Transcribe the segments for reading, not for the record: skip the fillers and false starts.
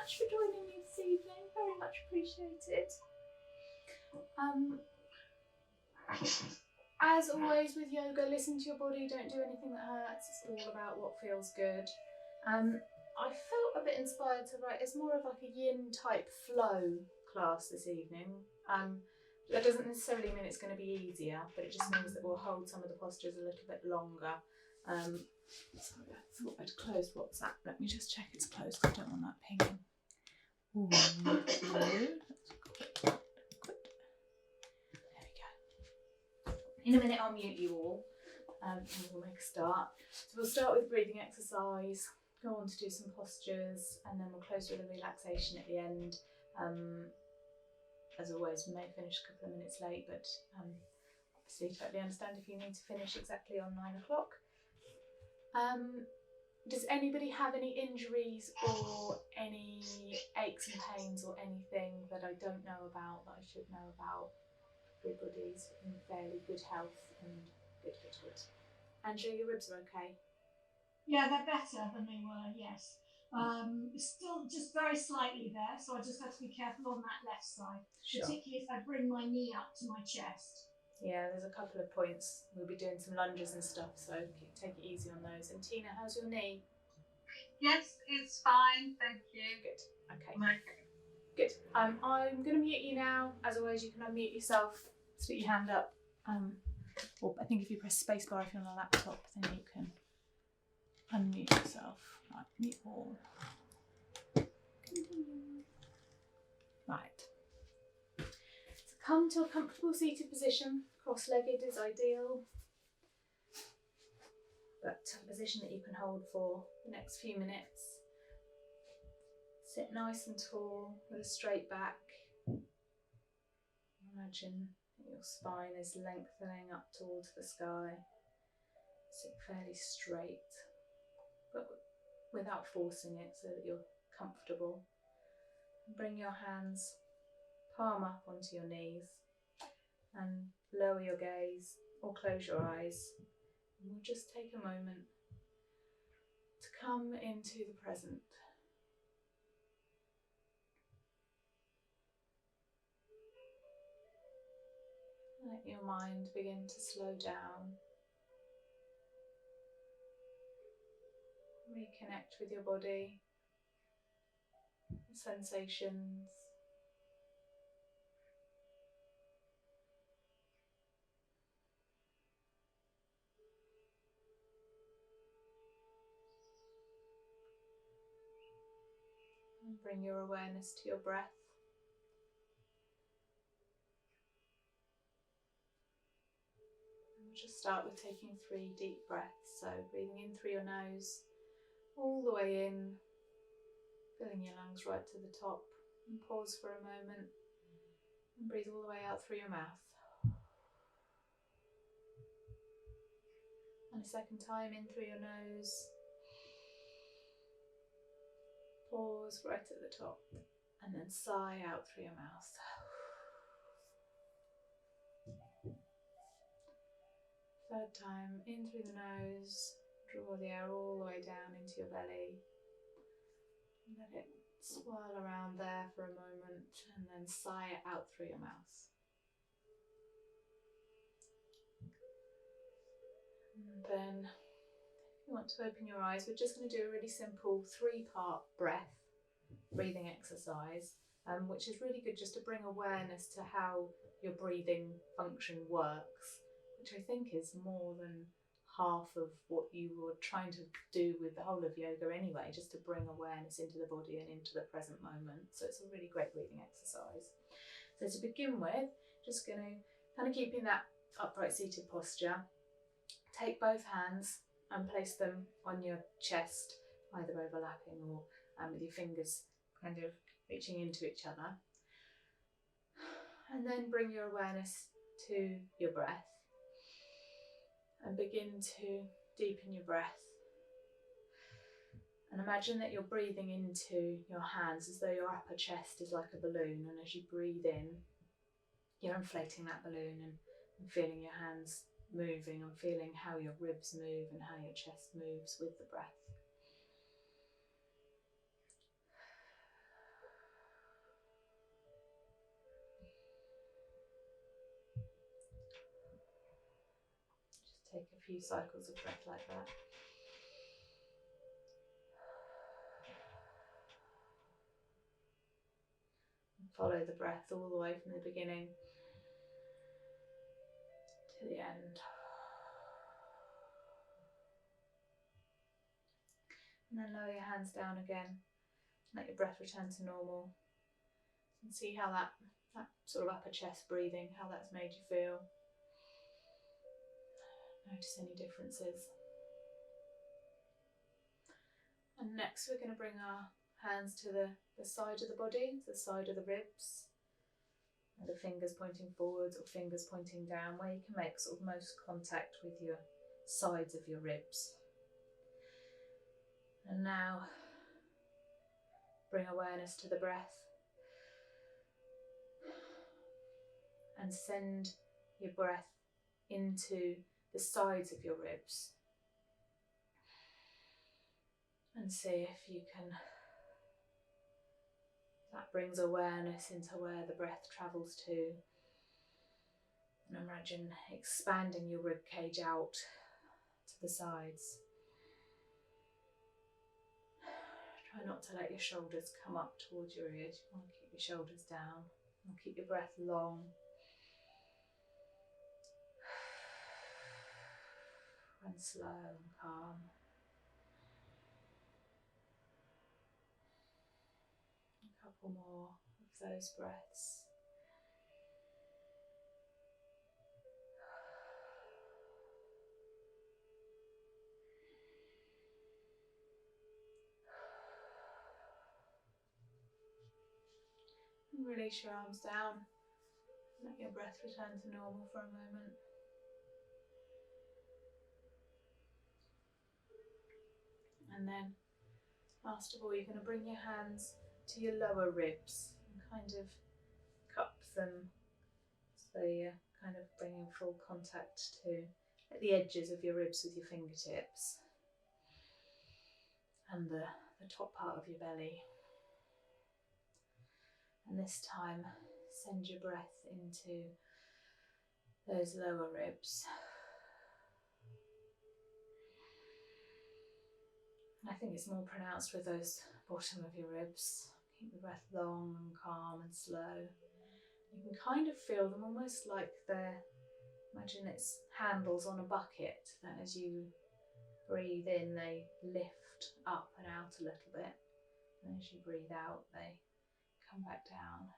much for joining me this evening. Very much appreciated. As always with yoga, listen to your body, don't do anything that hurts. It's all about what feels good. I felt a bit inspired to write, it's more of like a yin type flow class this evening. That doesn't necessarily mean it's going to be easier, but it just means that we'll hold some of the postures a little bit longer. Sorry, I thought I'd closed WhatsApp. Let me just check it's closed. I don't want that pinging. Ooh, there we go. In a minute I'll mute you all and we'll make a start. So we'll start with breathing exercise, go on to do some postures, and then we'll close with a relaxation at the end. As always, we may finish a couple of minutes late, but obviously totally understand if you need to finish exactly on 9 o'clock. Does anybody have any injuries or any aches and pains or anything that I don't know about that I should know about? Everybody's in fairly good health and good. Angela, your ribs are okay? Yeah, they're better than they were, yes. Still just very slightly there, so I just have to be careful on that left side, Sure. particularly if I bring my knee up to my chest. Yeah, there's a couple of points. We'll be doing some lunges and stuff, so take it easy on those. And Tina, how's your knee? Yes, it's fine, thank you. Good. Okay. Okay. Good. I'm going to mute you now. As always, you can unmute yourself. Stick your hand up. Or I think if you press spacebar if you're on a laptop, then you can unmute yourself. Right, mute all. Right. So come to a comfortable seated position. Cross-legged is ideal. But a position that you can hold for the next few minutes. Sit nice and tall with a straight back. Imagine that your spine is lengthening up towards the sky. Sit fairly straight, but without forcing it, so that you're comfortable. Bring your hands palm up onto your knees and lower your gaze or close your eyes. And we'll just take a moment to come into the present. Let your mind begin to slow down. Reconnect with your body, sensations. And bring your awareness to your breath. We'll just start with taking 3 deep breaths. So breathing in through your nose, all the way in, filling your lungs right to the top, and pause for a moment and breathe all the way out through your mouth. And a second time in through your nose, pause right at the top, and then sigh out through your mouth. Third time in through the nose, draw the air all the way down into your belly. Let it swirl around there for a moment and then sigh it out through your mouth. And then if you want to open your eyes, we're just going to do a really simple 3-part breath breathing exercise, which is really good just to bring awareness to how your breathing function works, which I think is more than half of what you were trying to do with the whole of yoga anyway, just to bring awareness into the body and into the present moment. So it's a really great breathing exercise. So to begin with, just going to kind of keep in that upright seated posture. Take both hands and place them on your chest, either overlapping or with your fingers kind of reaching into each other. And then bring your awareness to your breath and begin to deepen your breath. And imagine that you're breathing into your hands as though your upper chest is like a balloon, and as you breathe in, you're inflating that balloon and feeling your hands moving and feeling how your ribs move and how your chest moves with the breath. Take a few cycles of breath like that. And follow the breath all the way from the beginning to the end. And then lower your hands down again. Let your breath return to normal. And see how that sort of upper chest breathing, how that's made you feel. Notice any differences. And next we're going to bring our hands to the side of the body, the side of the ribs. And the fingers pointing forwards or fingers pointing down, where you can make sort of most contact with your sides of your ribs. And now bring awareness to the breath and send your breath into the sides of your ribs. And see if you can, that brings awareness into where the breath travels to. And imagine expanding your rib cage out to the sides. Try not to let your shoulders come up towards your ears. You want to keep your shoulders down and keep your breath long. And slow and calm. A couple more of those breaths. And release your arms down. Let your breath return to normal for a moment. And then, last of all, you're going to bring your hands to your lower ribs and kind of cup them so you're kind of bringing full contact to at the edges of your ribs with your fingertips and the top part of your belly. And this time, send your breath into those lower ribs. I think it's more pronounced with those bottom of your ribs. Keep the breath long and calm and slow. You can kind of feel them almost like they're, imagine it's handles on a bucket, that as you breathe in they lift up and out a little bit, and as you breathe out they come back down.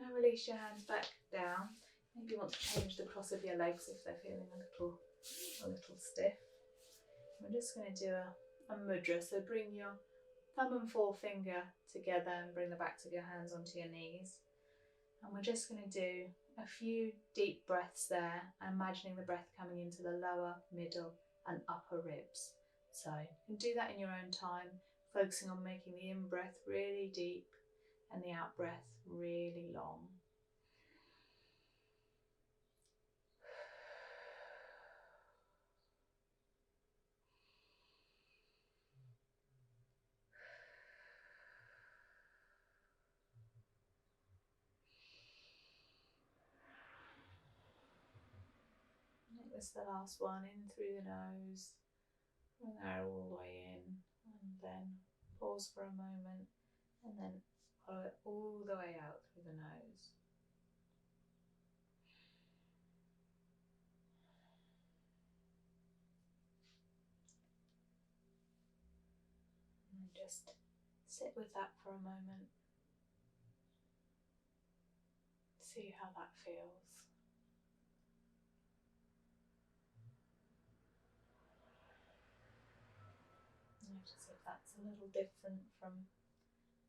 Now release your hands back down. Maybe you want to change the cross of your legs if they're feeling a little stiff. We're just going to do a mudra, so bring your thumb and forefinger together and bring the backs of your hands onto your knees. And we're just going to do a few deep breaths there, imagining the breath coming into the lower, middle and upper ribs. So you can do that in your own time, focusing on making the in-breath really deep and the out-breath really long. Make this the last one, in through the nose, bring air all the way in, and then pause for a moment, and then follow it all the way out through the nose. And just sit with that for a moment. See how that feels. Notice if that's a little different from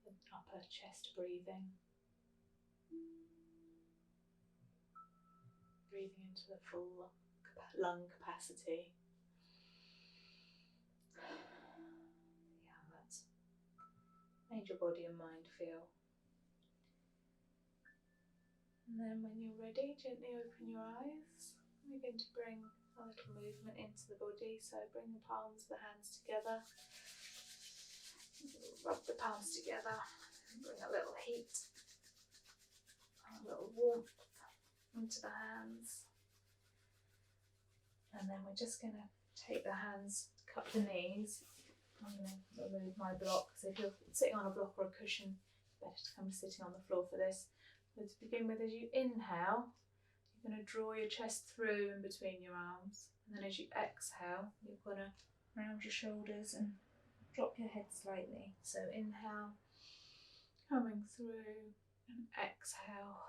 the upper chest breathing. Breathing into the full lung capacity. See how that's made your body and mind feel. And then when you're ready, gently open your eyes. Begin to bring a little movement into the body. So bring the palms of the hands together Rub the palms together, bring a little heat, a little warmth into the hands. And then we're just going to take the hands, cup the knees. I'm going to remove my block, so if you're sitting on a block or a cushion, better to come sitting on the floor for this. So to begin with, as you inhale, you're going to draw your chest through in between your arms, and then as you exhale, you're going to round your shoulders and drop your head slightly. So inhale, coming through, and exhale,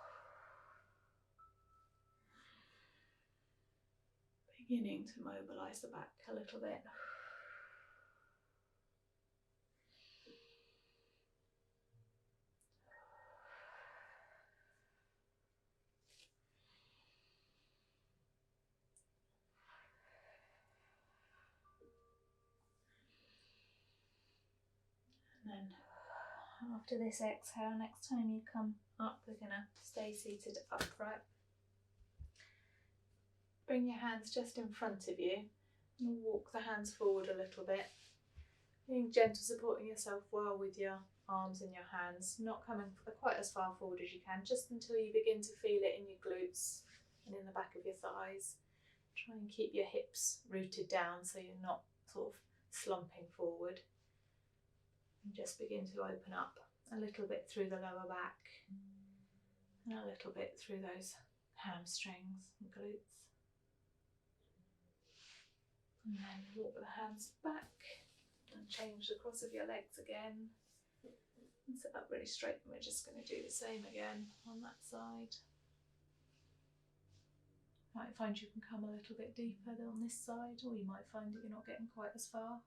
beginning to mobilise the back a little bit. And then after this exhale, next time you come up, we're going to stay seated upright. Bring your hands just in front of you and walk the hands forward a little bit. Being gentle, supporting yourself well with your arms and your hands, not coming quite as far forward as you can, just until you begin to feel it in your glutes and in the back of your thighs. Try and keep your hips rooted down so you're not sort of slumping forward. And just begin to open up a little bit through the lower back and a little bit through those hamstrings and glutes. And then walk the hands back and change the cross of your legs again. And sit up really straight, and we're just going to do the same again on that side. You might find you can come a little bit deeper on this side, or you might find that you're not getting quite as far.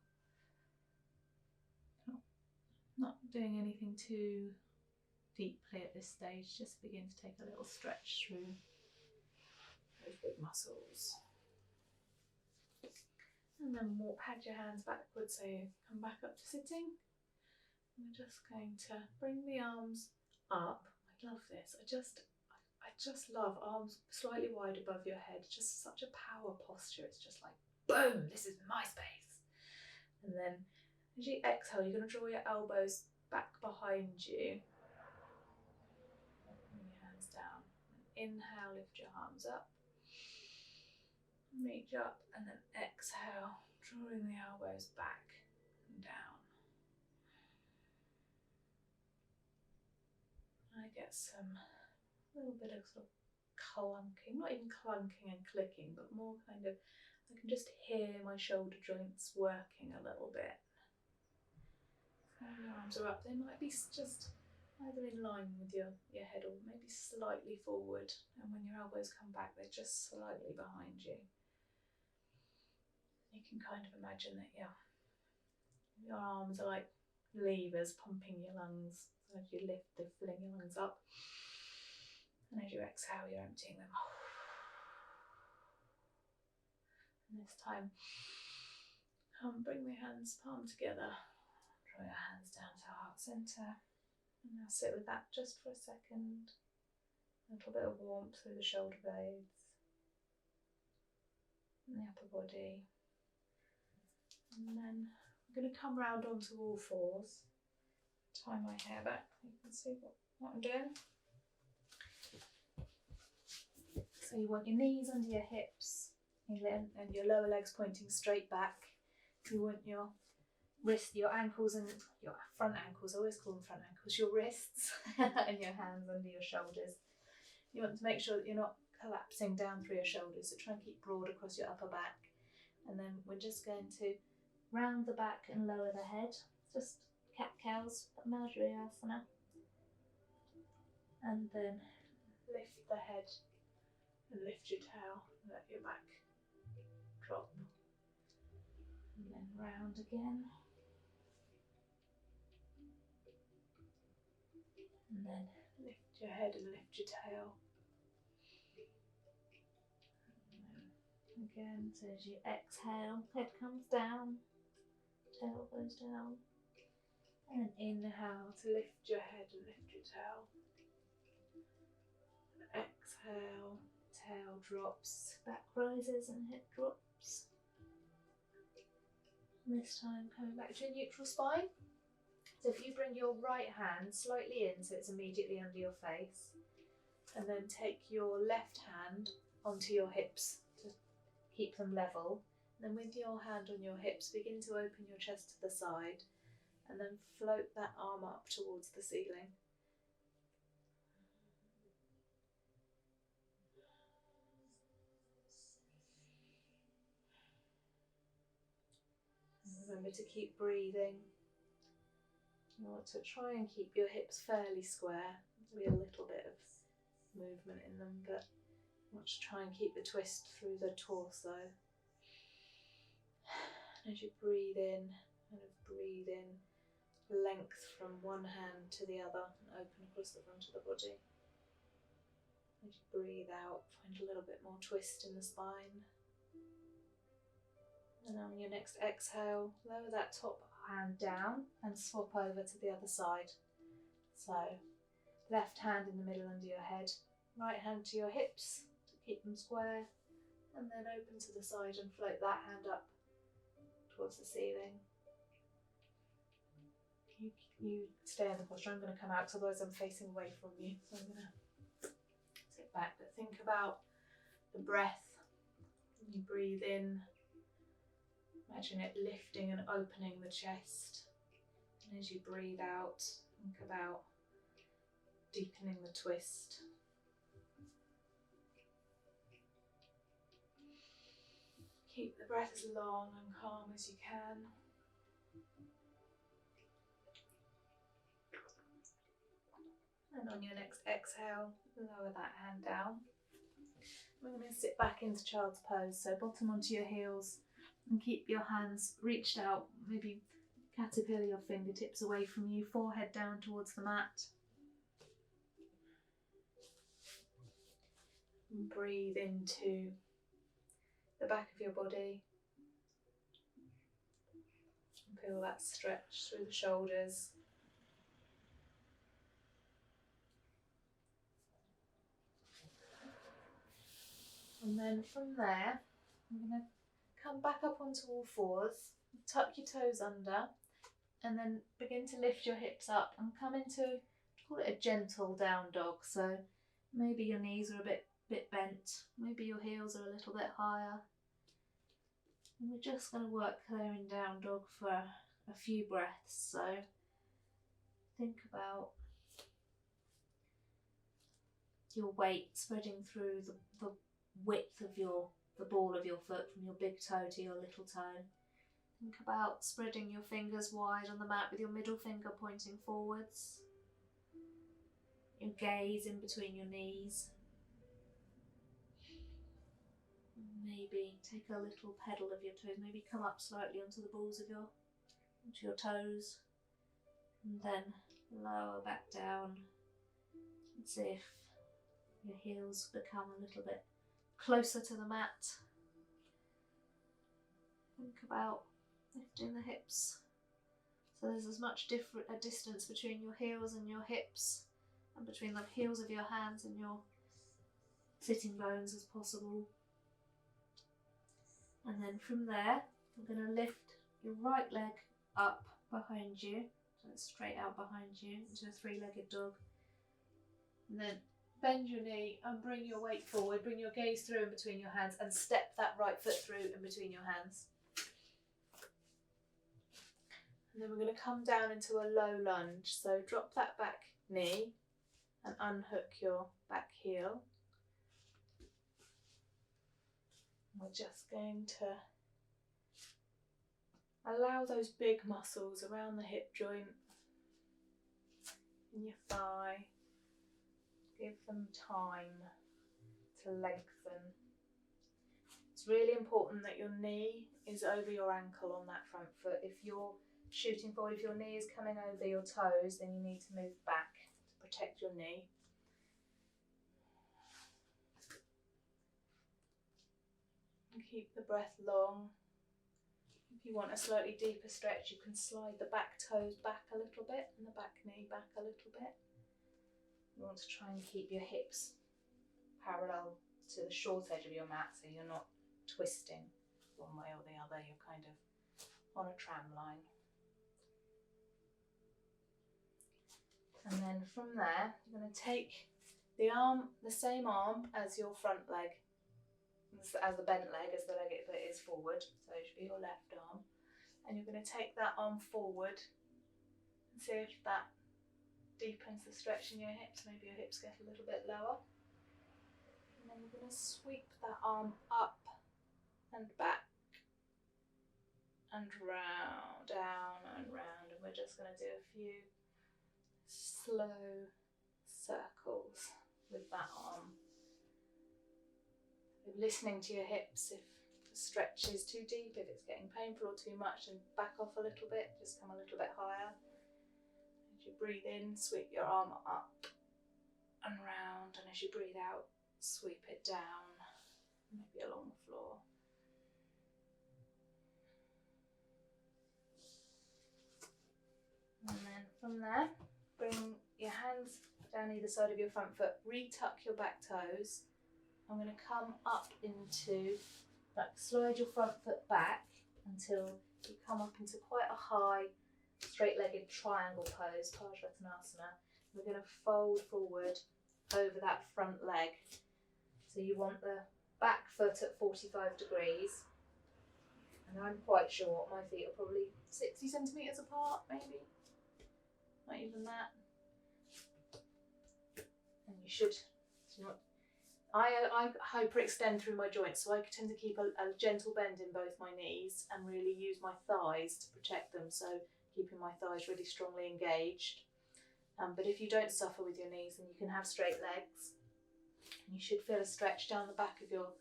Not doing anything too deeply at this stage, just begin to take a little stretch through those big muscles. And then pad your hands backwards so you come back up to sitting. We're just going to bring the arms up. I love this. I just love arms slightly wide above your head. Just such a power posture. It's just like, boom, this is my space. And then as you exhale, you're going to draw your elbows back behind you. Bring your hands down. Inhale, lift your arms up. Reach up, and then exhale, drawing the elbows back and down. I get a little bit of sort of clunking, not even clunking and clicking, but more kind of, I can just hear my shoulder joints working a little bit. So your arms are up, they might be just either in line with your head or maybe slightly forward, and when your elbows come back, they're just slightly behind you. You can kind of imagine that your arms are like levers pumping your lungs. So as you lift, they're filling your lungs up. And as you exhale, you're emptying them. And this time, bring the hands palm together. Draw your hands down to heart centre. And now sit with that just for a second. A little bit of warmth through the shoulder blades and the upper body. And then I'm going to come round onto all fours. Tie my hair back. You can see what I'm doing. So you want your knees under your hips and your lower legs pointing straight back. You want your wrists, your ankles and your front ankles, I always call them front ankles, your wrists and your hands under your shoulders. You want to make sure that you're not collapsing down through your shoulders, so try and keep broad across your upper back. And then we're just going to round the back and lower the head, just cat-cows, Madhyasana. And then lift the head and lift your tail, let your back drop. And then round again. And then lift your head and lift your tail. And again, so as you exhale, head comes down, tail goes down. And inhale to lift your head and lift your tail. And exhale, tail drops, back rises and head drops. And this time coming back to a neutral spine. So if you bring your right hand slightly in so it's immediately under your face, and then take your left hand onto your hips to keep them level. Then with your hand on your hips, begin to open your chest to the side and then float that arm up towards the ceiling. And remember to keep breathing. You want to try and keep your hips fairly square. There'll be a little bit of movement in them, but you want to try and keep the twist through the torso. As you breathe in, kind of breathe in length from one hand to the other and open across the front of the body. As you breathe out, find a little bit more twist in the spine. And on your next exhale, lower that top hand down and swap over to the other side. So, left hand in the middle under your head, right hand to your hips to keep them square, and then open to the side and float that hand up towards the ceiling. You stay in the posture. I'm going to come out because otherwise I'm facing away from you. So I'm going to sit back, but think about the breath. You breathe in, imagine it lifting and opening the chest. And as you breathe out, think about deepening the twist. Keep the breath as long and calm as you can. And on your next exhale, lower that hand down. We're going to sit back into child's pose, so bottom onto your heels and keep your hands reached out, maybe caterpillar your fingertips away from you, forehead down towards the mat. And breathe into the back of your body. And feel that stretch through the shoulders. And then from there, I'm going to come back up onto all fours, tuck your toes under, and then begin to lift your hips up and come into, call it a gentle down dog. So maybe your knees are a bit bent, maybe your heels are a little bit higher. And we're just going to work there in down dog for a few breaths. So think about your weight spreading through the width of the ball of your foot from your big toe to your little toe. Think about spreading your fingers wide on the mat with your middle finger pointing forwards. Your gaze in between your knees. Maybe take a little pedal of your toes, maybe come up slightly onto the balls of onto your toes, and then lower back down as if your heels become a little bit closer to the mat. Think about lifting the hips so there's as much a distance between your heels and your hips, and between the heels of your hands and your sitting bones as possible. And then from there, I'm going to lift your right leg up behind you, so it's straight out behind you into a three-legged dog. And then bend your knee and bring your weight forward, bring your gaze through in between your hands and step that right foot through in between your hands. And then we're going to come down into a low lunge, so drop that back knee and unhook your back heel. We're just going to allow those big muscles around the hip joint, in your thigh, give them time to lengthen. It's really important that your knee is over your ankle on that front foot. If you're shooting forward, if your knee is coming over your toes, then you need to move back to protect your knee. And keep the breath long. If you want a slightly deeper stretch, you can slide the back toes back a little bit and the back knee back a little bit. You want to try and keep your hips parallel to the short edge of your mat, so you're not twisting one way or the other, you're kind of on a tram line. And then from there, you're going to take the same arm as your front leg, as the bent leg, as the leg that is forward. So it should be your left arm. And you're going to take that arm forward and see if that deepens the stretch in your hips. Maybe your hips get a little bit lower. And then you're going to sweep that arm up and back and round, down and round. And we're just going to do a few slow circles with that arm. Listening to your hips. If the stretch is too deep, if it's getting painful or too much, then back off a little bit, just come a little bit higher. As you breathe in, sweep your arm up and round, and as you breathe out, sweep it down, maybe along the floor. And then from there, bring your hands down either side of your front foot, retuck your back toes. I'm going to come up into, like, slide your front foot back until you come up into quite a high, straight-legged triangle pose, Parsvanasana. We're going to fold forward over that front leg. So you want the back foot at 45 degrees. And I'm quite short, my feet are probably 60 centimetres apart, maybe. Not even that. And you should, I hyperextend through my joints, so I tend to keep a gentle bend in both my knees and really use my thighs to protect them, so keeping my thighs really strongly engaged. But if you don't suffer with your knees, then you can have straight legs. You should feel a stretch down the back of your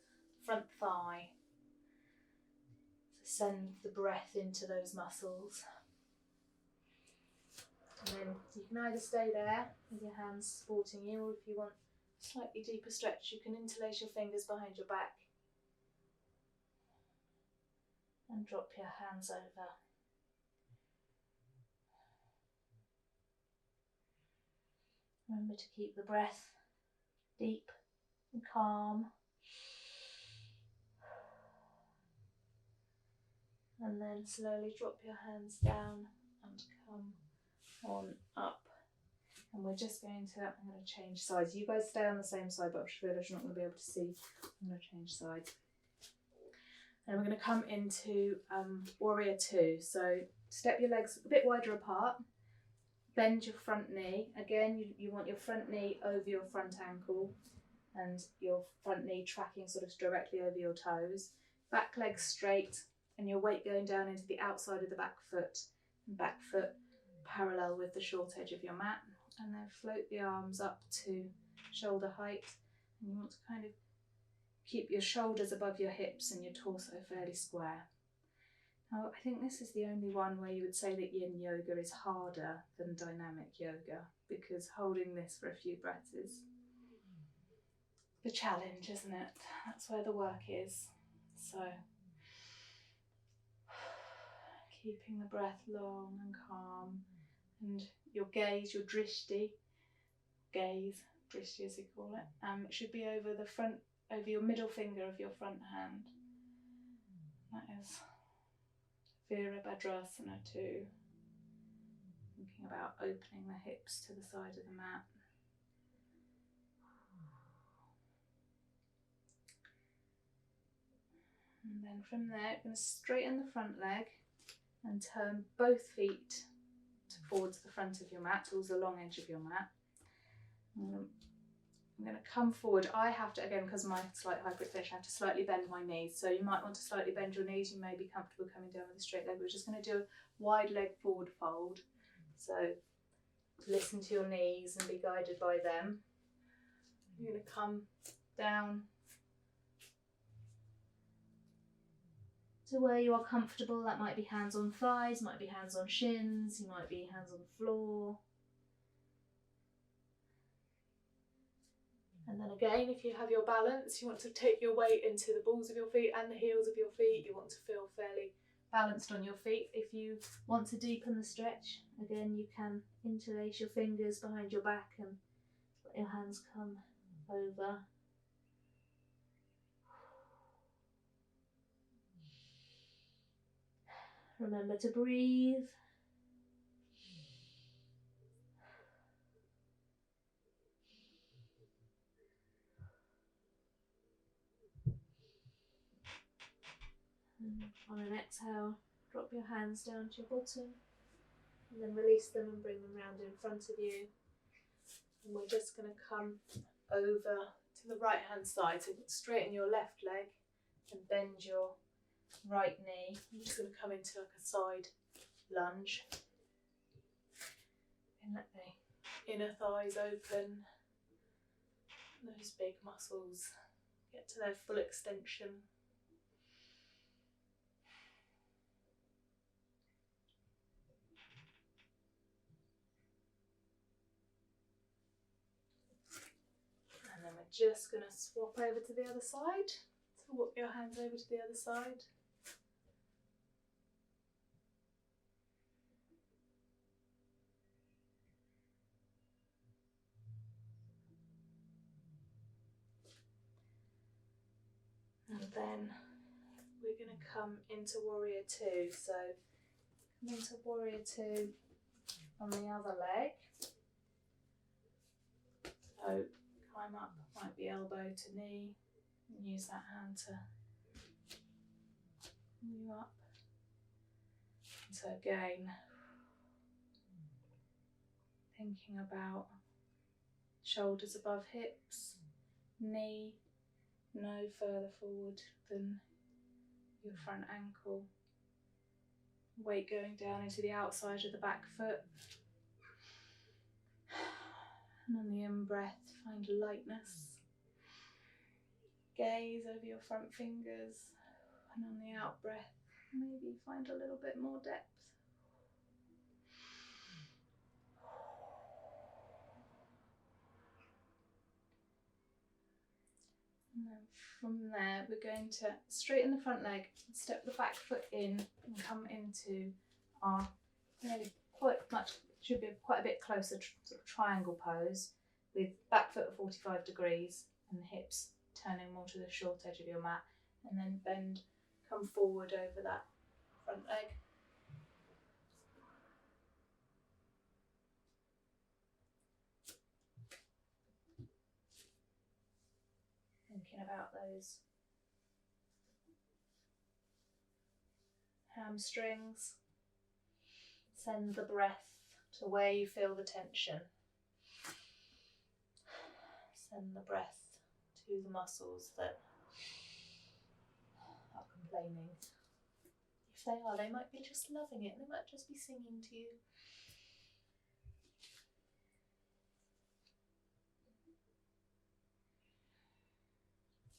front thigh. So send the breath into those muscles. And then you can either stay there with your hands supporting you, or if you want a slightly deeper stretch, you can interlace your fingers behind your back and drop your hands over. Remember to keep the breath deep and calm. And then slowly drop your hands down and come on up. And we're just going to, I'm going to change sides. You guys stay on the same side, but I've just realised you're not going to be able to see. I'm going to change sides. And we're going to come into Warrior Two. So step your legs a bit wider apart. Bend your front knee. Again, you want your front knee over your front ankle and your front knee tracking sort of directly over your toes. Back leg straight and your weight going down into the outside of the back foot. And back foot parallel with the short edge of your mat. And then float the arms up to shoulder height. And you want to kind of keep your shoulders above your hips and your torso fairly square. Now, I think this is the only one where you would say that yin yoga is harder than dynamic yoga, because holding this for a few breaths is the challenge, isn't it? That's where the work is. So, keeping the breath long and calm, and your gaze, your drishti as you call it, should be over the front, over your middle finger of your front hand. That is Virabhadrasana 2. Thinking about opening the hips to the side of the mat. And then from there, you're going to straighten the front leg and turn both feet towards the front of your mat, towards the long edge of your mat. I'm going to come forward. I have to, again, because of my slight hyperextension, I have to slightly bend my knees. So you might want to slightly bend your knees. You may be comfortable coming down with a straight leg. We're just going to do a wide leg forward fold. So listen to your knees and be guided by them. You're going to come down to where you are comfortable. That might be hands on thighs, might be hands on shins, you might be hands on the floor. And then again, if you have your balance, you want to take your weight into the balls of your feet and the heels of your feet. You want to feel fairly balanced on your feet. If you want to deepen the stretch, again, you can interlace your fingers behind your back and let your hands come over. Remember to breathe. On an exhale, drop your hands down to your bottom and then release them and bring them round in front of you. And we're just going to come over to the right hand side, so straighten your left leg and bend your right knee. I'm just going to come into like a side lunge and let the inner thighs open, those big muscles get to their full extension. And then we're just going to swap over to the other side. So walk your hands over to the other side. And then we're going to come into Warrior Two. So come into Warrior Two on the other leg. So climb up, might be elbow to knee, and use that hand to move up. And so again, thinking about shoulders above hips, knee no further forward than your front ankle. Weight going down into the outside of the back foot. And on the in-breath, find lightness. Gaze over your front fingers. And on the out-breath, maybe find a little bit more depth. And then from there, we're going to straighten the front leg, step the back foot in, and come into our should be quite a bit closer sort of triangle pose, with back foot at 45 degrees and the hips turning more to the short edge of your mat, and then bend, come forward over that front leg. Thinking about those hamstrings. Send the breath to where you feel the tension. Send the breath to the muscles that are complaining. If they are, they might be just loving it. They might just be singing to you.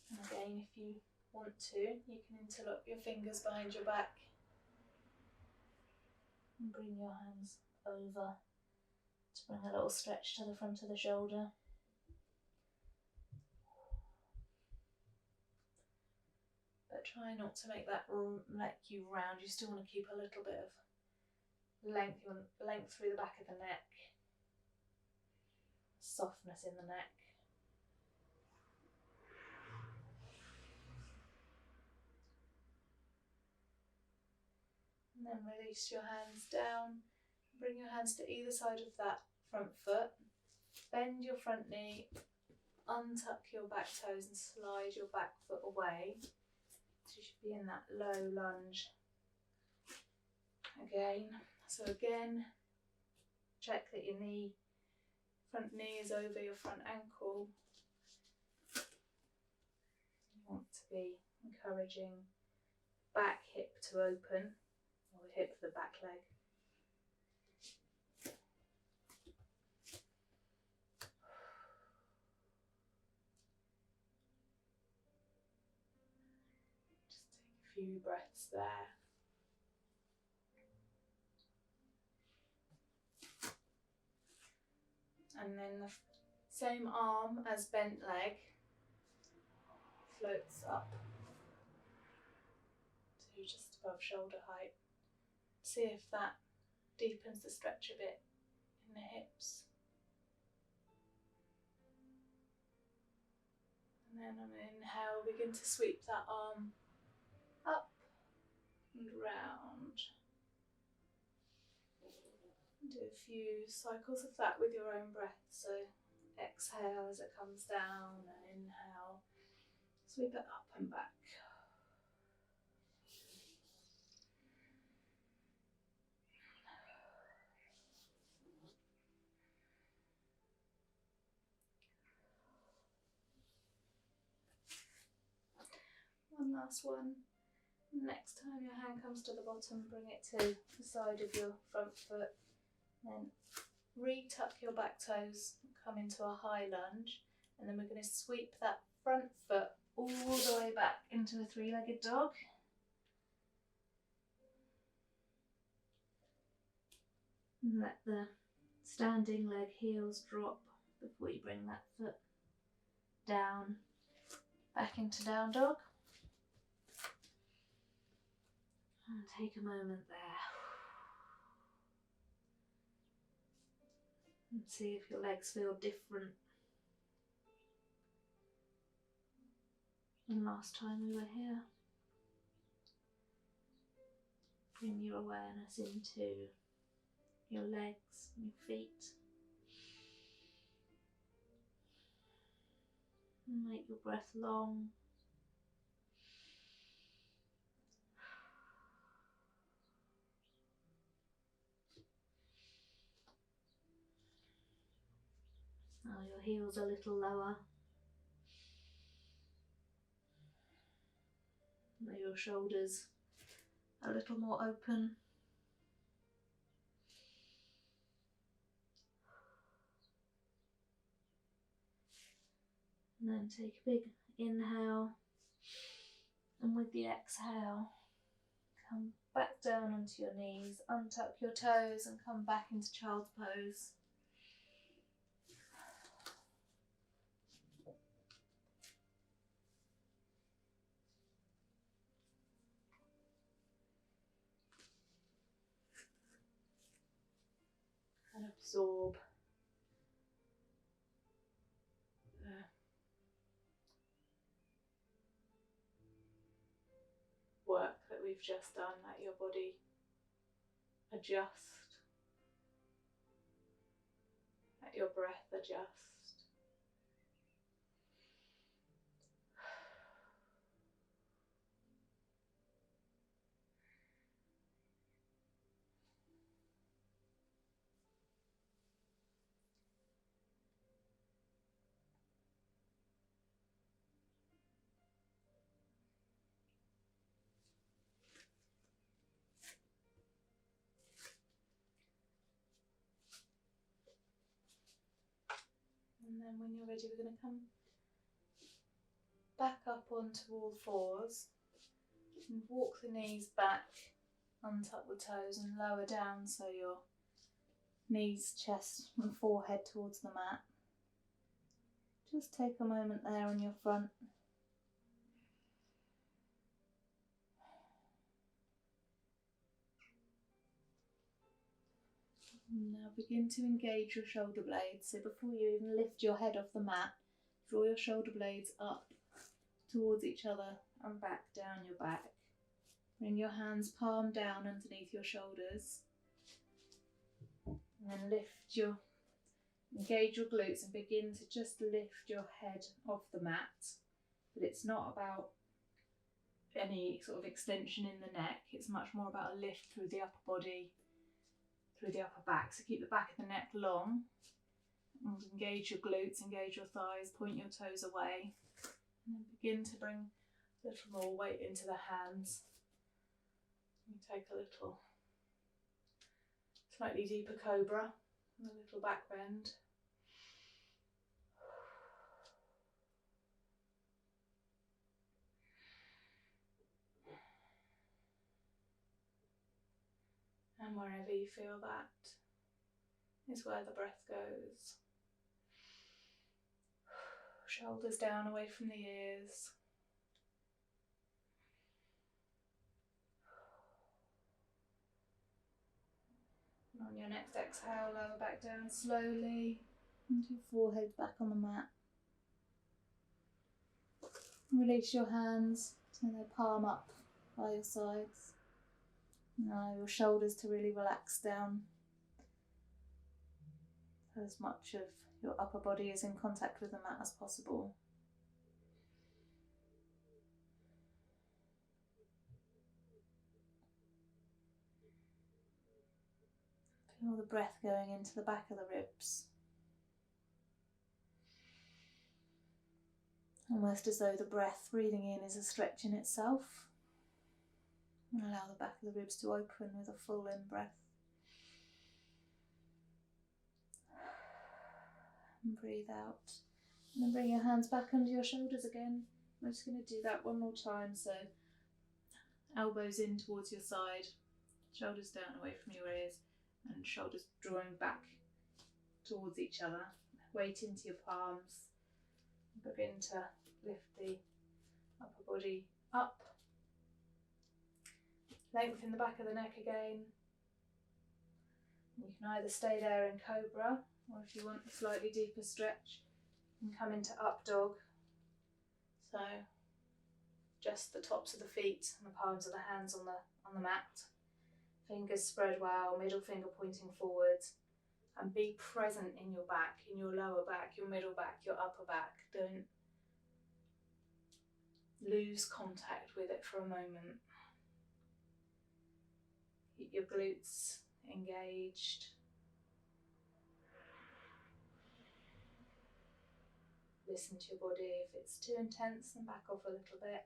And again, if you want to, you can interlock your fingers behind your back and bring your hands over to bring a little stretch to the front of the shoulder. But try not to make that neck you round. You still want to keep a little bit of length. You want length through the back of the neck, softness in the neck. And then release your hands down. Bring your hands to either side of that front foot. Bend your front knee, untuck your back toes and slide your back foot away. So you should be in that low lunge. Again. So again, check that your front knee is over your front ankle. You want to be encouraging back hip to open, or the hip of the back leg. Just take a few breaths there. And then the same arm as bent leg floats up to just above shoulder height. See if that deepens the stretch a bit in the hips. And then on an inhale, begin to sweep that arm up and round. Do a few cycles of that with your own breath. So exhale as it comes down, and inhale, sweep it up and back. One last one. Next time your hand comes to the bottom, bring it to the side of your front foot. Then re-tuck your back toes, come into a high lunge, and then we're going to sweep that front foot all the way back into a three-legged dog. And let the standing leg heels drop before you bring that foot down, back into down dog. And take a moment there. And see if your legs feel different than last time we were here. Bring your awareness into your legs and your feet. And make your breath long. Now your heels a little lower. Now your shoulders a little more open. And then take a big inhale, and with the exhale, come back down onto your knees, untuck your toes and come back into child's pose. And absorb the work that we've just done. Let your body adjust. Let your breath adjust. And then when you're ready, we're going to come back up onto all fours and walk the knees back, untuck the toes and lower down so your knees, chest and forehead towards the mat. Just take a moment there on your front. Now begin to engage your shoulder blades. So before you even lift your head off the mat, draw your shoulder blades up towards each other and back down your back. Bring your hands palm down underneath your shoulders. And then engage your glutes and begin to just lift your head off the mat. But it's not about any sort of extension in the neck. It's much more about a lift through the upper body, through the upper back. So keep the back of the neck long and engage your glutes, engage your thighs, point your toes away, and then begin to bring a little more weight into the hands. You take a little slightly deeper cobra and a little back bend. And wherever you feel that is where the breath goes. Shoulders down away from the ears. And on your next exhale, lower back down slowly into your forehead back on the mat. Release your hands so they palm up by your sides. Allow your shoulders to really relax down. As much of your upper body is in contact with the mat as possible. Feel the breath going into the back of the ribs. almost as though the breath, breathing in, is a stretch in itself. And allow the back of the ribs to open with a full in-breath. And breathe out. And then bring your hands back under your shoulders again. I'm just going to do that one more time. So elbows in towards your side, shoulders down away from your ears, and shoulders drawing back towards each other. Weight into your palms. Begin to lift the upper body up. Lengthen the back of the neck again. You can either stay there in cobra, or if you want a slightly deeper stretch, you can come into up dog. So just the tops of the feet and the palms of the hands on the mat. Fingers spread well, middle finger pointing forwards, and be present in your back, in your lower back, your middle back, your upper back. Don't lose contact with it for a moment. Keep your glutes engaged. Listen to your body. If it's too intense, then back off a little bit.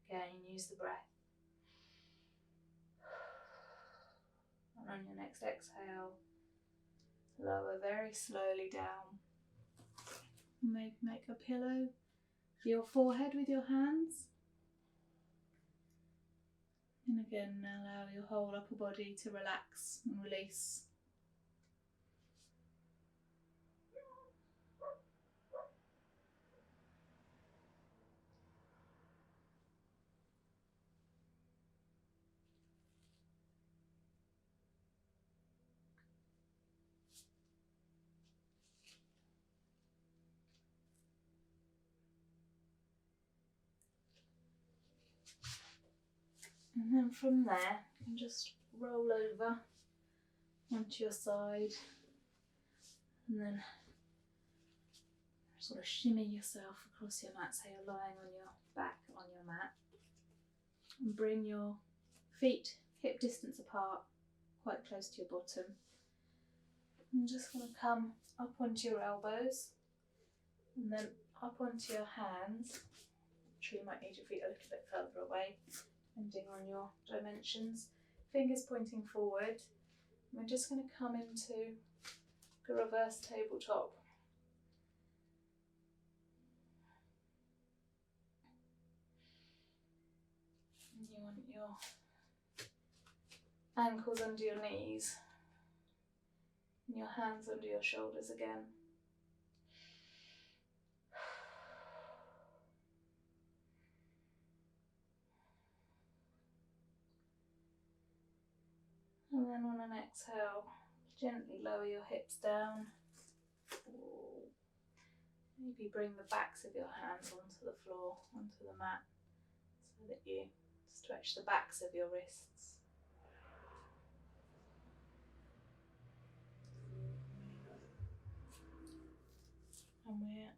Again, use the breath. And on your next exhale, lower very slowly down. Make a pillow for your forehead with your hands. And again, allow your whole upper body to relax and release. And then from there, you can just roll over onto your side and then sort of shimmy yourself across your mat, so you're lying on your back on your mat. And bring your feet hip distance apart, quite close to your bottom. I'm just going to come up onto your elbows and then up onto your hands. I'm sure you might need your feet a little bit further away, depending on your dimensions. Fingers pointing forward. We're just going to come into a reverse tabletop. And you want your ankles under your knees and your hands under your shoulders again. And then on an exhale, gently lower your hips down. Maybe bring the backs of your hands onto the floor, onto the mat, so that you stretch the backs of your wrists. And we're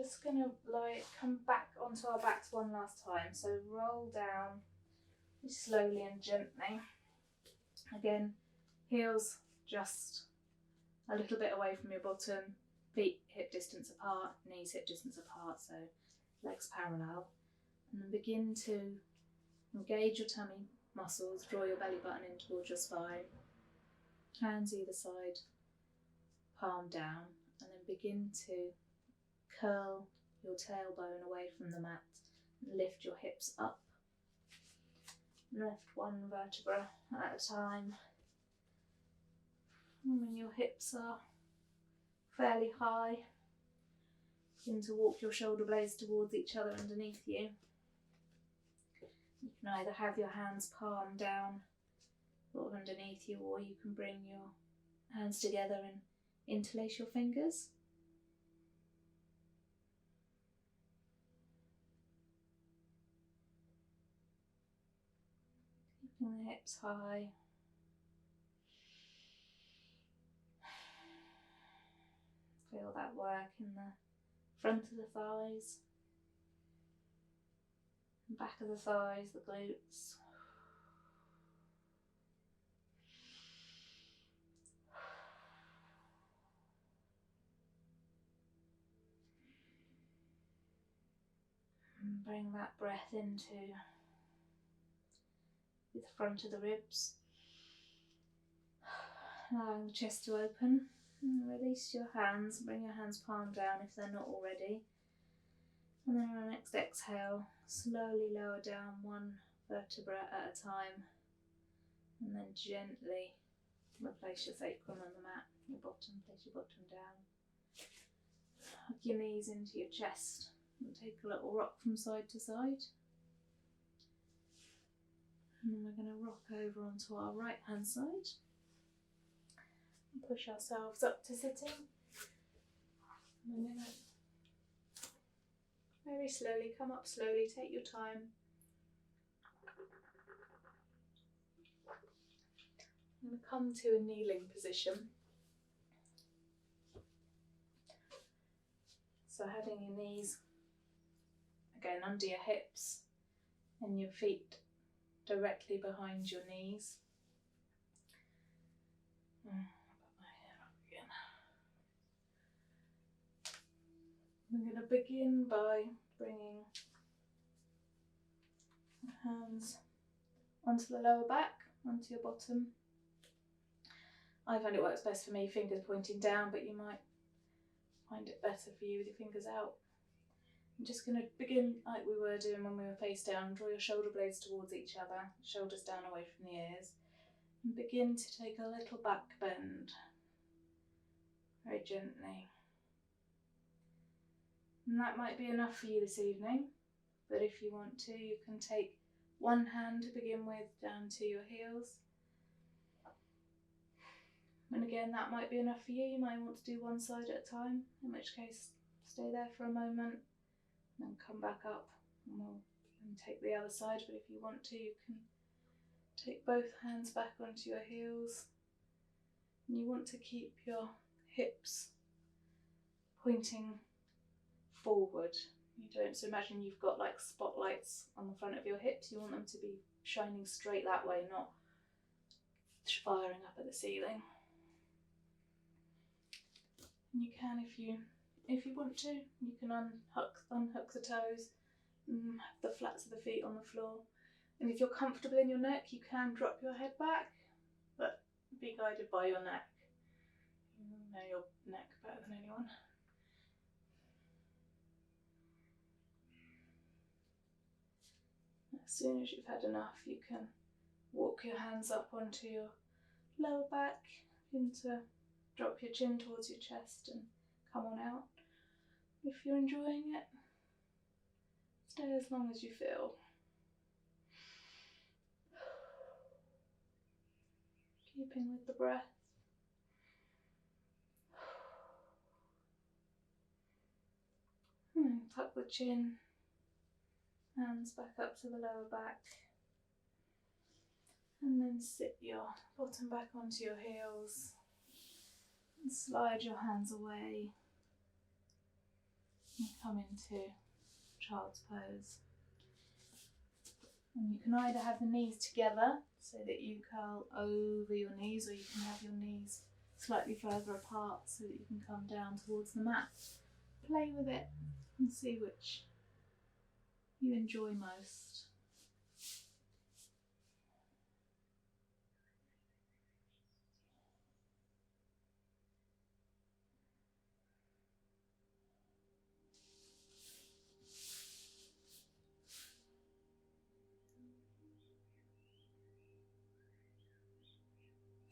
just going to come back onto our backs one last time. So roll down slowly and gently. Again, heels just a little bit away from your bottom, feet hip distance apart, knees hip distance apart, so legs parallel. And then begin to engage your tummy muscles, draw your belly button in towards your spine, hands either side, palm down, and then begin to curl your tailbone away from the mat, lift your hips up, lift one vertebra at a time. And when your hips are fairly high, begin to walk your shoulder blades towards each other underneath you. You can either have your hands palm down or underneath you, or you can bring your hands together and interlace your fingers. Keeping the hips high. Feel that work in the front of the thighs, back of the thighs, the glutes. bring that breath into the front of the ribs, allowing the chest to open. And release your hands, bring your hands palm down if they're not already. And then on our next exhale, slowly lower down one vertebra at a time. And then gently replace your sacrum on the mat, your bottom, place your bottom down. Hug your knees into your chest and take a little rock from side to side. And then we're going to rock over onto our right hand side. And push ourselves up to sitting. And we're going to very slowly come up slowly, take your time. I'm going to come to a kneeling position. So having your knees again under your hips and your feet directly behind your knees. Put my hair up again. We're going to begin by bringing your hands onto the lower back, onto your bottom. I find it works best for me, fingers pointing down, but you might find it better for you with your fingers out. I'm just going to begin like we were doing when we were face down. Draw your shoulder blades towards each other, shoulders down away from the ears, and begin to take a little back bend, very gently. And that might be enough for you this evening, but if you want to, you can take one hand to begin with down to your heels. And again, that might be enough for you. You might want to do one side at a time, in which case stay there for a moment and then come back up and we'll take the other side. But if you want to, you can take both hands back onto your heels. And you want to keep your hips pointing forward. You don't, so imagine you've got like spotlights on the front of your hips. You want them to be shining straight that way, not firing up at the ceiling. And you can, if you want to, you can unhook the toes and have the flats of the feet on the floor. And if you're comfortable in your neck, you can drop your head back, but be guided by your neck. You know your neck better than anyone. As soon as you've had enough, you can walk your hands up onto your lower back, drop your chin towards your chest and come on out. If you're enjoying it, stay as long as you feel. Keeping with the breath. And tuck the chin, hands back up to the lower back. And then sit your bottom back onto your heels and slide your hands away and come into child's pose. And you can either have the knees together so that you curl over your knees, or you can have your knees slightly further apart so that you can come down towards the mat. Play with it and see which you enjoy most.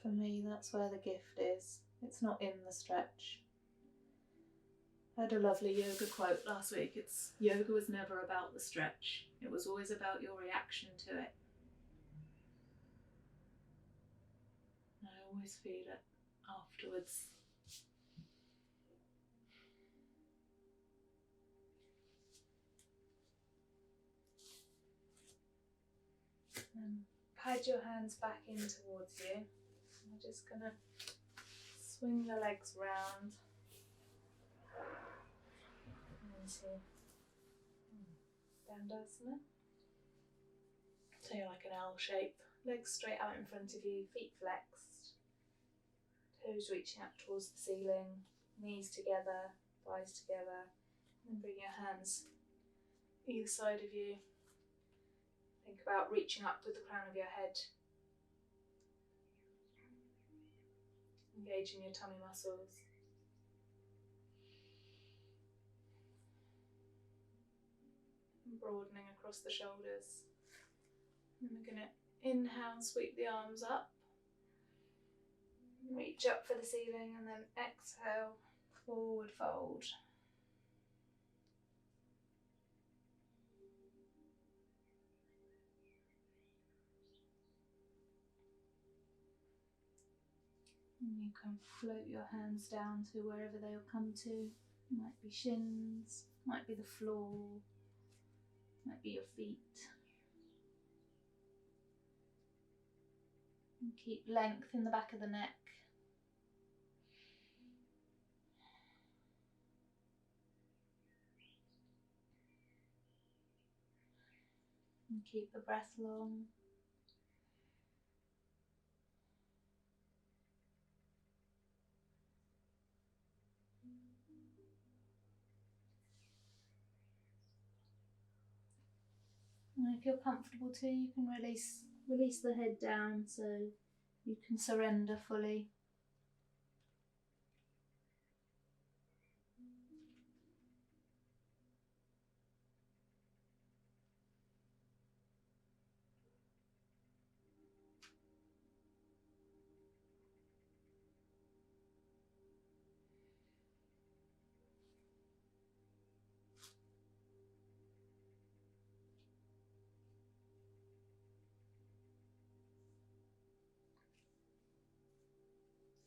For me, that's where the gift is. It's not in the stretch. I had a lovely yoga quote last week. It's yoga was never about the stretch. It was always about your reaction to it. I always feel it afterwards. And pad your hands back in towards you. I'm just going to swing the legs round into Dandasana. So you're like an L shape, legs straight out in front of you, feet flexed, toes reaching up towards the ceiling, knees together, thighs together, and then bring your hands either side of you. Think about reaching up with the crown of your head, engaging your tummy muscles. And broadening across the shoulders. And we're going to inhale, sweep the arms up. Reach up for the ceiling and then exhale, forward fold. And you can float your hands down to wherever they'll come to. It might be shins, might be the floor, might be your feet. And keep length in the back of the neck. And keep the breath long. And if you're comfortable too, you can release the head down so you can surrender fully.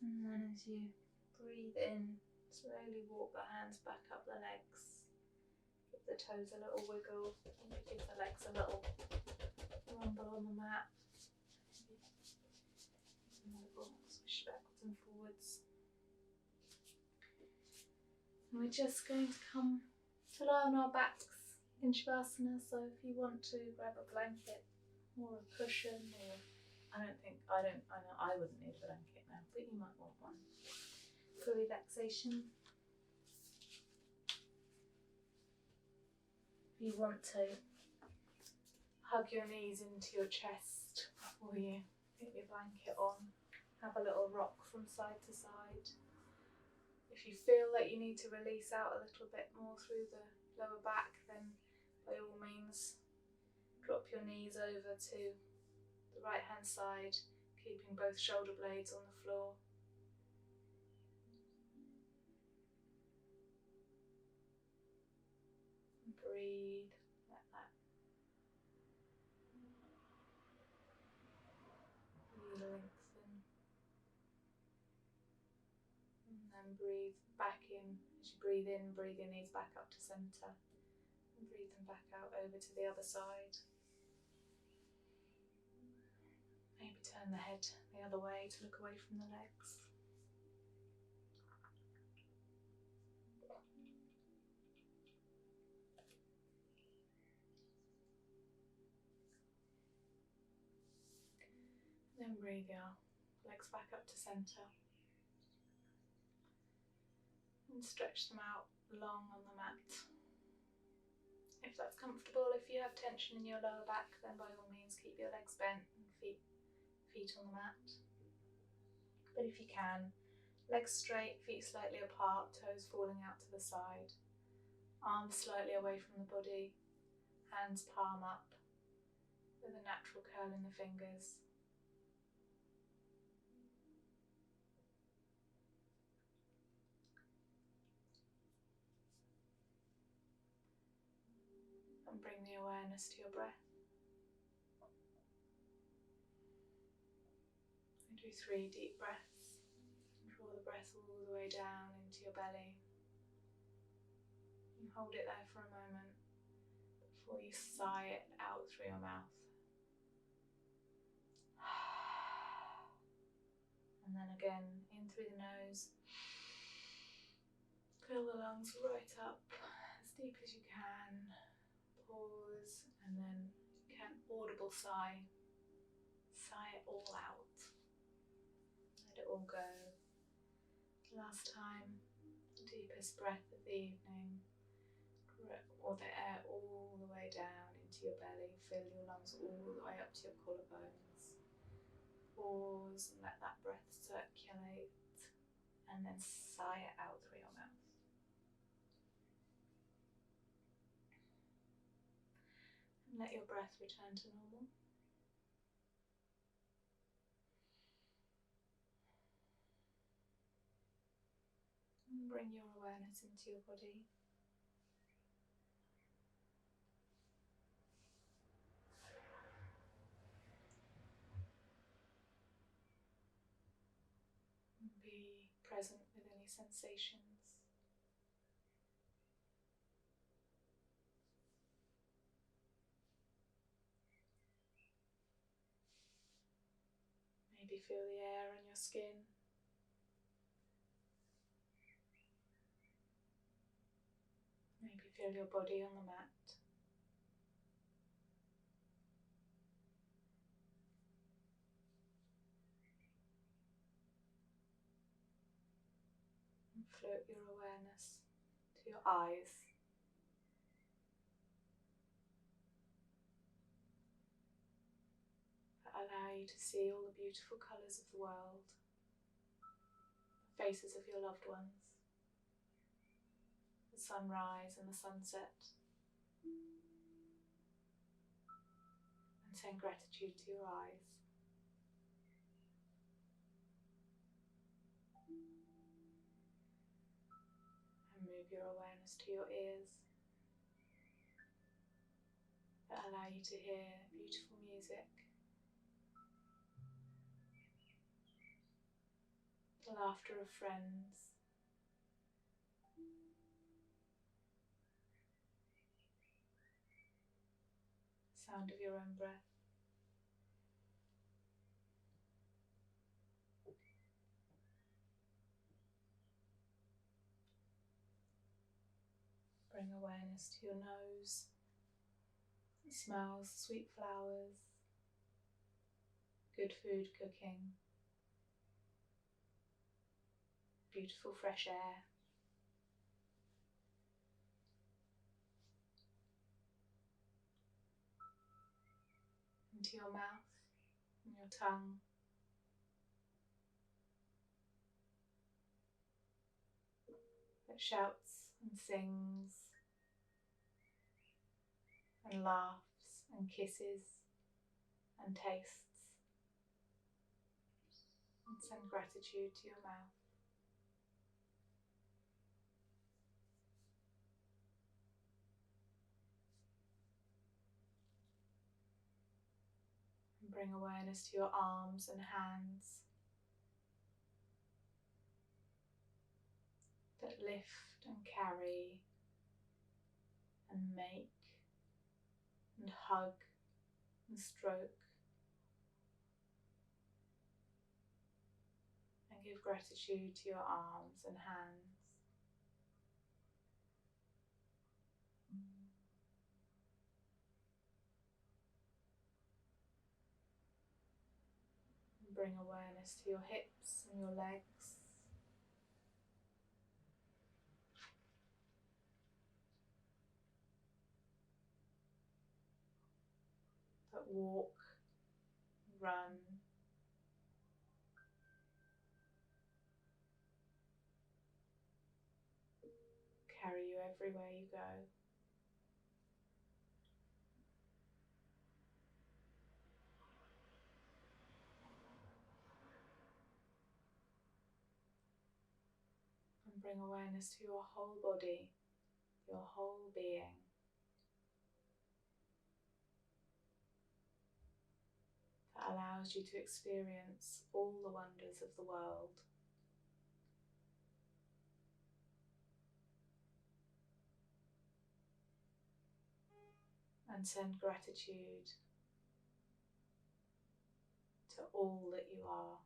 And then as you breathe in, slowly walk the hands back up the legs. Give the toes a little wiggle, and give the legs a little rumble on the mat. And a little swish backwards and forwards. And we're just going to come to lie on our backs in Shavasana, so if you want to grab a blanket or a cushion, or I know I wouldn't need a blanket now, but you might want one for relaxation. If you want to hug your knees into your chest before you get your blanket on, have a little rock from side to side. If you feel that you need to release out a little bit more through the lower back, then by all means drop your knees over to the right hand side, keeping both shoulder blades on the floor. And breathe, let that really lengthen. And then breathe back in. As you breathe in, breathe your knees back up to centre. And breathe them back out over to the other side. Maybe turn the head the other way to look away from the legs. Then breathe your legs back up to centre. And stretch them out long on the mat. If that's comfortable, if you have tension in your lower back, then by all means keep your legs bent and feet on the mat. But if you can, legs straight, feet slightly apart, toes falling out to the side, arms slightly away from the body, hands palm up with a natural curl in the fingers. And bring the awareness to your breath. And do 3 deep breaths. Draw the breath all the way down into your belly. You hold it there for a moment before you sigh it out through your mouth. And then again, in through the nose. Fill the lungs right up, as deep as you can. Pause, and then you can audible sigh. Sigh it all out. Let it all go. Last time, deepest breath of the evening. or the air all the way down into your belly. Fill your lungs all the way up to your collarbones. Pause and let that breath circulate, and then sigh it out through your mouth. And let your breath return to normal. And bring your awareness into your body. And be present with any sensations. Maybe feel the air on your skin. Maybe feel your body on the mat. And float your awareness to your eyes. That allow you to see all the beautiful colours of the world, the faces of your loved ones, the sunrise and the sunset, and send gratitude to your eyes. And move your awareness to your ears that allow you to hear beautiful music, the laughter of friends, the sound of your own breath. Bring awareness to your nose. It smells sweet flowers, good food cooking, beautiful fresh air. Into your mouth and your tongue. That shouts and sings and laughs and kisses and tastes, and send gratitude to your mouth. And bring awareness to your arms and hands that lift and carry and make and hug and stroke and give gratitude to your arms and hands. And bring awareness to your hips and your legs that walk, run, carry you everywhere you go. And bring awareness to your whole body, your whole being. That allows you to experience all the wonders of the world. And send gratitude to all that you are.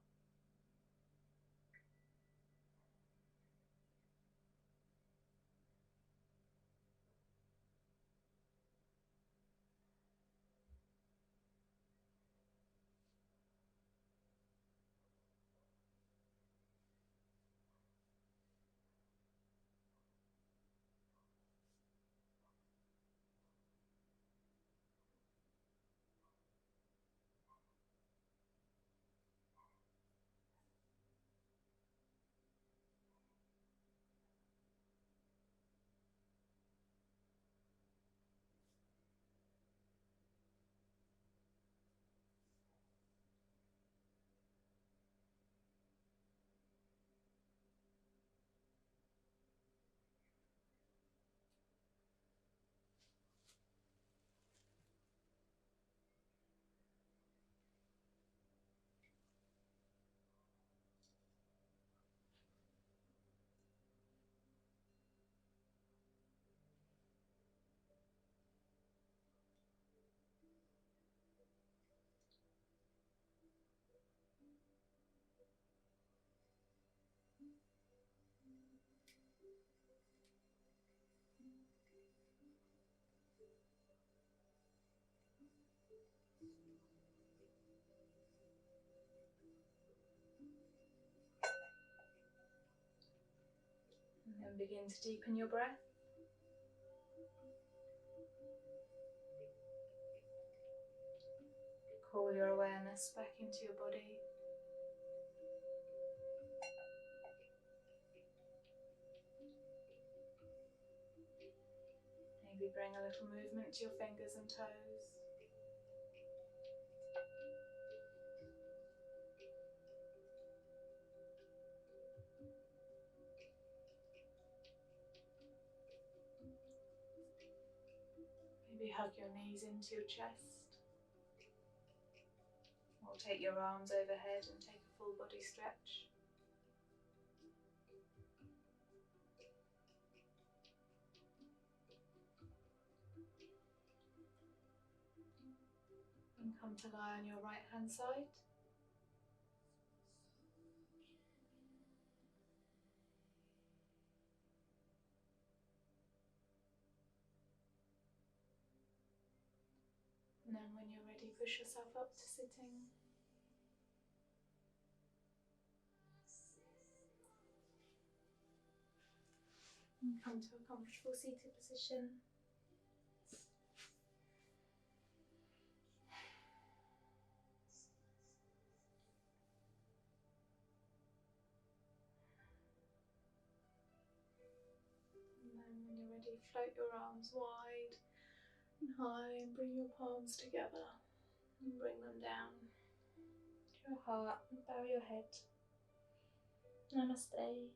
And begin to deepen your breath. Call your awareness back into your body. Maybe bring a little movement to your fingers and toes. Maybe hug your knees into your chest. Or take your arms overhead and take a full body stretch. And come to lie on your right hand side. And then when you're ready, push yourself up to sitting. And come to a comfortable seated position. And then when you're ready, float your arms wide and high and bring your palms together and bring them down to your heart and bow your head. Namaste.